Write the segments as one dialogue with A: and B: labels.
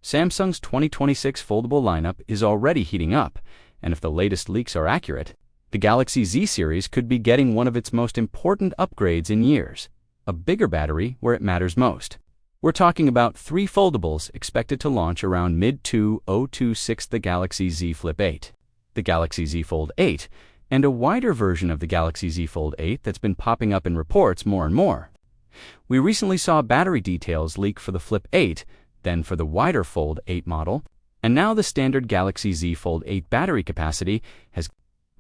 A: Samsung's 2026 foldable lineup is already heating up, and if the latest leaks are accurate, the Galaxy Z series could be getting one of its most important upgrades in years, a bigger battery where it matters most. We're talking about 3 foldables expected to launch around mid-2026: the Galaxy Z Flip 8, the Galaxy Z Fold 8, and a wider version of the Galaxy Z Fold 8 that's been popping up in reports more and more. We recently saw battery details leak for the Flip 8, then for the wider Fold 8 model, and now the standard Galaxy Z Fold 8 battery capacity has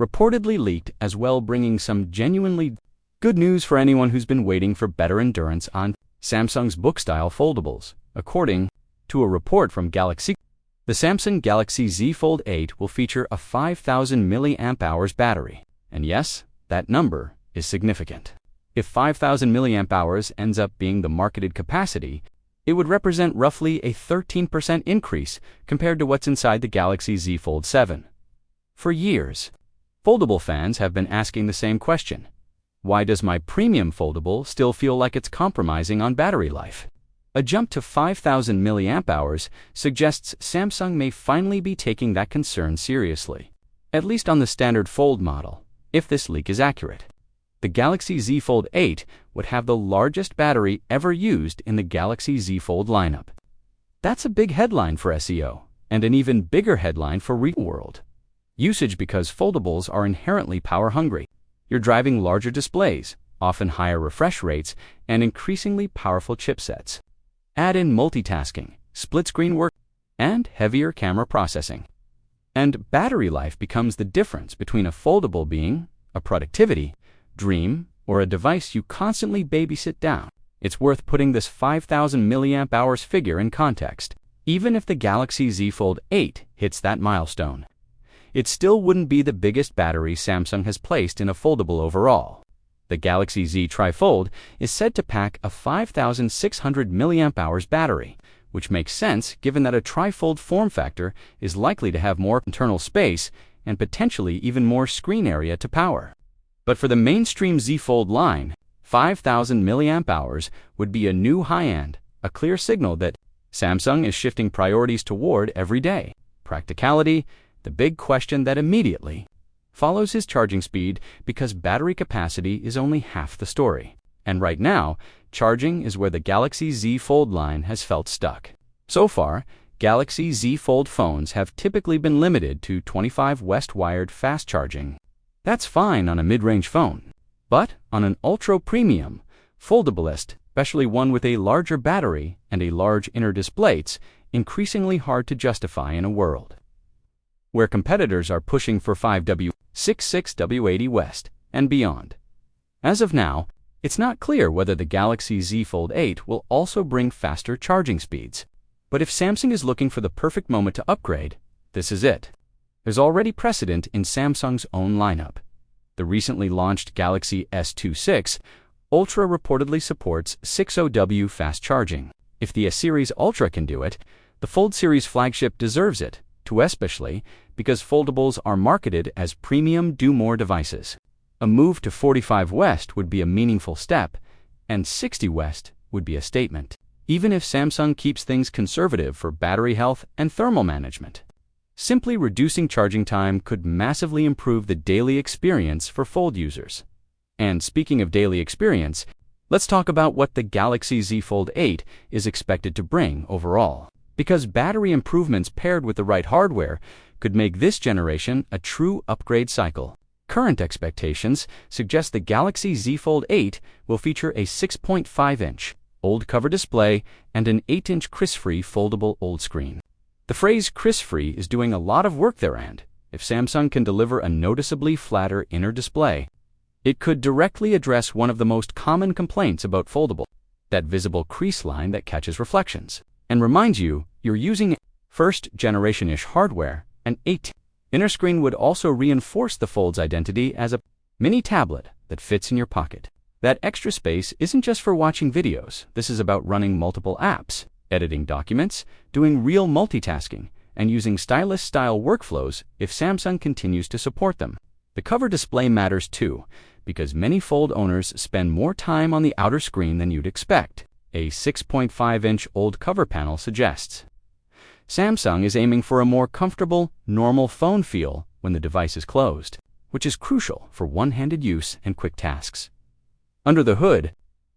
A: reportedly leaked as well, bringing some genuinely good news for anyone who's been waiting for better endurance on Samsung's book-style foldables. According to a report from Galaxy, the Samsung Galaxy Z Fold 8 will feature a 5,000 mAh battery. And yes, that number is significant. If 5,000 mAh ends up being the marketed capacity, it would represent roughly a 13% increase compared to what's inside the Galaxy Z Fold 7. For years, foldable fans have been asking the same question. Why does my premium foldable still feel like it's compromising on battery life? A jump to 5,000 mAh suggests Samsung may finally be taking that concern seriously, at least on the standard Fold model, if this leak is accurate. The Galaxy Z Fold 8 would have the largest battery ever used in the Galaxy Z Fold lineup. That's a big headline for SEO, and an even bigger headline for real world usage, because foldables are inherently power-hungry. You're driving larger displays, often higher refresh rates, and increasingly powerful chipsets. Add in multitasking, split-screen work, and heavier camera processing, and battery life becomes the difference between a foldable being a productivity dream or a device you constantly babysit down. It's worth putting this 5,000 mAh figure in context. Even if the Galaxy Z Fold 8 hits that milestone, it still wouldn't be the biggest battery Samsung has placed in a foldable overall. The Galaxy Z Tri-Fold is said to pack a 5,600 mAh battery, which makes sense given that a tri-fold form factor is likely to have more internal space and potentially even more screen area to power. But for the mainstream Z Fold line, 5,000 mAh would be a new high-end, a clear signal that Samsung is shifting priorities toward everyday practicality, the big question that immediately follows is charging speed, because battery capacity is only half the story. And right now, charging is where the Galaxy Z Fold line has felt stuck. So far, Galaxy Z Fold phones have typically been limited to 25 West wired fast charging. That's fine on a mid-range phone, but on an ultra-premium, foldablist, especially one with a larger battery and a large inner display, it's increasingly hard to justify in a world where competitors are pushing for 5W, 66W80 West, and beyond. As of now, it's not clear whether the Galaxy Z Fold 8 will also bring faster charging speeds. But if Samsung is looking for the perfect moment to upgrade, this is it. There's already precedent in Samsung's own lineup. The recently launched Galaxy S26 Ultra reportedly supports 60W fast charging. If the S Series Ultra can do it, the Fold series flagship deserves it, too, especially because foldables are marketed as premium do-more devices. A move to 45 West would be a meaningful step, and 60 West would be a statement, even if Samsung keeps things conservative for battery health and thermal management. Simply reducing charging time could massively improve the daily experience for Fold users. And speaking of daily experience, let's talk about what the Galaxy Z Fold 8 is expected to bring overall, because battery improvements paired with the right hardware could make this generation a true upgrade cycle. Current expectations suggest the Galaxy Z Fold 8 will feature a 6.5-inch OLED cover display and an 8-inch Crease-Free foldable OLED screen. The phrase Crease-Free is doing a lot of work there, and if Samsung can deliver a noticeably flatter inner display, it could directly address one of the most common complaints about foldable, that visible crease line that catches reflections, and reminds you you're using first-generation-ish hardware. An 8 inner screen would also reinforce the Fold's identity as a mini tablet that fits in your pocket. That extra space isn't just for watching videos. This is about running multiple apps, editing documents, doing real multitasking, and using stylus-style workflows if Samsung continues to support them. The cover display matters too, because many Fold owners spend more time on the outer screen than you'd expect. A 6.5-inch OLED cover panel suggests. Samsung is aiming for a more comfortable, normal phone feel when the device is closed, which is crucial for one-handed use and quick tasks. Under the hood,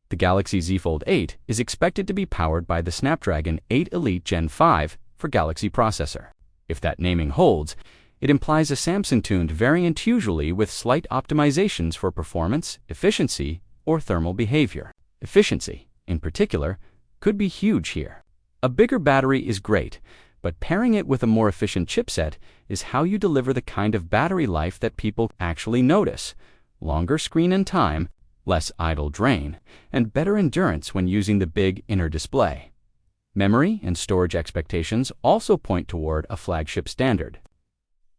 A: the Galaxy Z Fold 8 is expected to be powered by the Snapdragon 8 Elite Gen 5 for Galaxy processor. If that naming holds, it implies a Samsung-tuned variant, usually with slight optimizations for performance, efficiency, or thermal behavior. Efficiency, in particular, could be huge here. A bigger battery is great, but pairing it with a more efficient chipset is how you deliver the kind of battery life that people actually notice: longer screen and time, less idle drain, and better endurance when using the big inner display. Memory and storage expectations also point toward a flagship standard.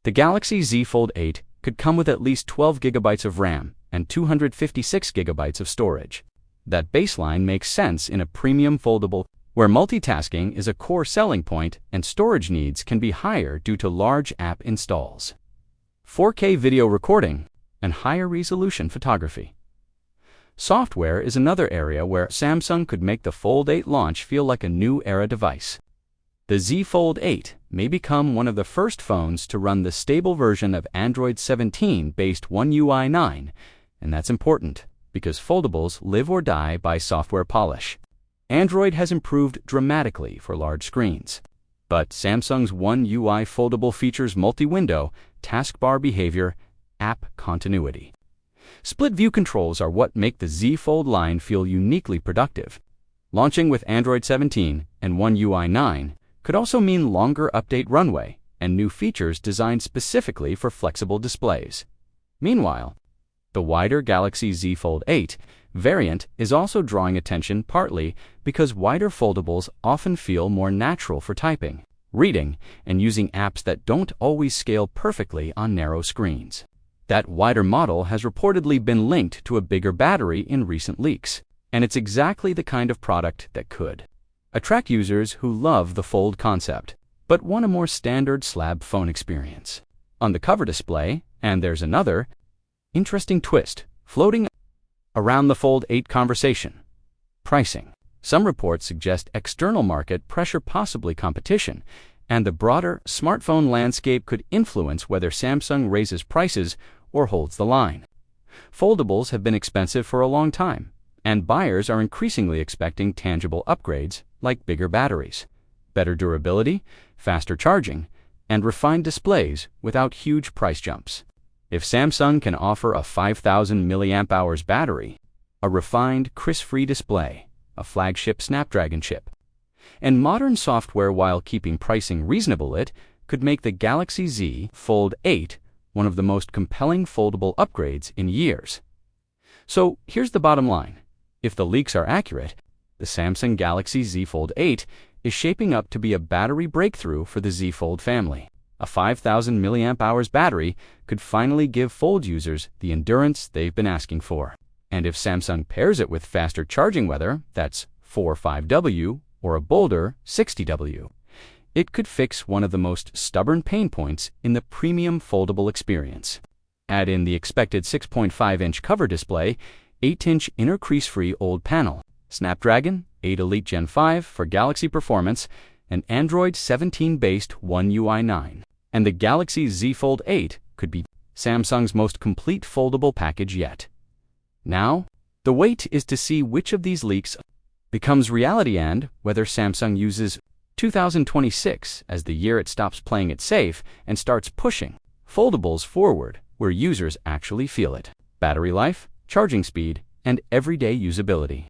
A: The Galaxy Z Fold 8 could come with at least 12 GB of RAM and 256 GB of storage. That baseline makes sense in a premium foldable where multitasking is a core selling point and storage needs can be higher due to large app installs. 4K video recording and higher resolution photography. Software is another area where Samsung could make the Fold 8 launch feel like a new era device. The Z Fold 8 may become one of the first phones to run the stable version of Android 17 based One UI 9, and that's important because foldables live or die by software polish. Android has improved dramatically for large screens, but Samsung's One UI foldable features multi-window, taskbar behavior, app continuity. Split view controls are what make the Z Fold line feel uniquely productive. Launching with Android 17 and One UI 9 could also mean longer update runway and new features designed specifically for flexible displays. Meanwhile, the wider Galaxy Z Fold 8 variant is also drawing attention partly because wider foldables often feel more natural for typing, reading, and using apps that don't always scale perfectly on narrow screens. That wider model has reportedly been linked to a bigger battery in recent leaks, and it's exactly the kind of product that could attract users who love the Fold concept, but want a more standard slab phone experience. On the cover display, and there's another interesting twist floating around the Fold 8 conversation: pricing. Some reports suggest external market pressure, possibly competition, and the broader smartphone landscape could influence whether Samsung raises prices or holds the line. Foldables have been expensive for a long time, and buyers are increasingly expecting tangible upgrades like bigger batteries, better durability, faster charging, and refined displays without huge price jumps. If Samsung can offer a 5,000 mAh battery, a refined Crease-Free display, a flagship Snapdragon chip, and modern software while keeping pricing reasonable, it could make the Galaxy Z Fold 8 one of the most compelling foldable upgrades in years. So here's the bottom line. If the leaks are accurate, the Samsung Galaxy Z Fold 8 is shaping up to be a battery breakthrough for the Z Fold family. A 5,000 mAh battery could finally give Fold users the endurance they've been asking for. And if Samsung pairs it with faster charging, whether that's 4.5W or a bolder 60W, it could fix one of the most stubborn pain points in the premium foldable experience. Add in the expected 6.5-inch cover display, 8-inch inner crease-free OLED panel, Snapdragon 8 Elite Gen 5 for Galaxy performance, and Android 17-based One UI 9. And the Galaxy Z Fold 8 could be Samsung's most complete foldable package yet. Now, the wait is to see which of these leaks becomes reality and whether Samsung uses 2026 as the year it stops playing it safe and starts pushing foldables forward where users actually feel it: battery life, charging speed, and everyday usability.